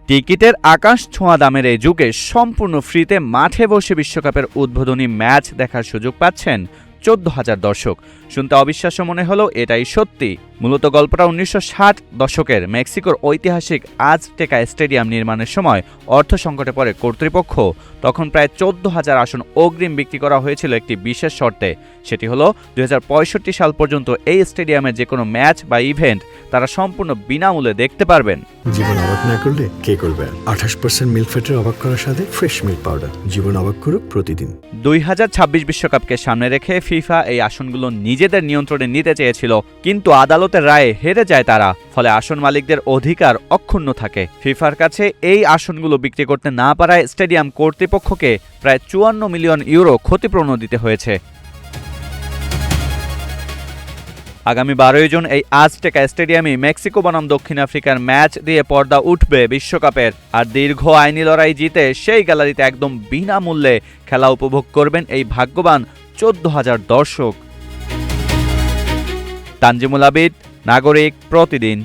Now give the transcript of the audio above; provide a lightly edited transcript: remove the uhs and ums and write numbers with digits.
টিকিটের আকাশ ছোঁয়া দামের এই যুগে সম্পূর্ণ ফ্রিতে মাঠে বসে বিশ্বকাপের উদ্বোধনী ম্যাচ দেখার সুযোগ পাচ্ছেন 14,000 দর্শক। শুনতে অবিশ্বাস্য মনে হলেও এটাই সত্যি। মূলত গল্পটা 1960 দশকের মেক্সিকোর ঐতিহাসিক আজটেকা স্টেডিয়াম নির্মাণের সময় অর্থ সংকটে পড়ে কর্তৃপক্ষ। তখন প্রায় 14,000 আসন অগ্রিম বিক্রি করা হয়েছিল একটি বিশেষ শর্তে। সেটি হলো 2065 সাল পর্যন্ত এই স্টেডিয়ামের যে কোনো ম্যাচ বা ইভেন্ট তারা সম্পূর্ণ বিনামূল্যে দেখতে পারবেন। জীবন অবাক না করলে কে করবে? 28% মিল্ক ফ্যাটের অবাক করার সাথে ফ্রেশ মিল্ক পাউডার। জীবন অবাক করুক প্রতিদিন। 2026 বিশ্বকাপকে সামনে রেখে ফিফা এই আসনগুলো নিজেদের নিয়ন্ত্রণে নিতে চেয়েছিল, কিন্তু আদালতের রায়ে হেরে যায় তারা। ফলে আসন মালিকদের অধিকার অক্ষুণ্ণ থাকে। ফিফার কাছে এই আসনগুলো বিক্রি করতে না পারায় স্টেডিয়াম কর্তৃপক্ষকে প্রায় 54 মিলিয়ন ইউরো ক্ষতিপূরণ দিতে হয়েছে। আগামী 12 জুন এই আজটেকা স্টেডিয়ামে মেক্সিকো বনাম দক্ষিণ আফ্রিকার ম্যাচ দিয়ে পর্দা উঠবে বিশ্বকাপের। আর দীর্ঘ আইনি লড়াই জিতে সেই গ্যালারিতে একদম বিনামূল্যে খেলা উপভোগ করবেন এই ভাগ্যবান 14,000 দর্শক। তানজিমুল আবিদ, নাগরিক প্রতিদিন।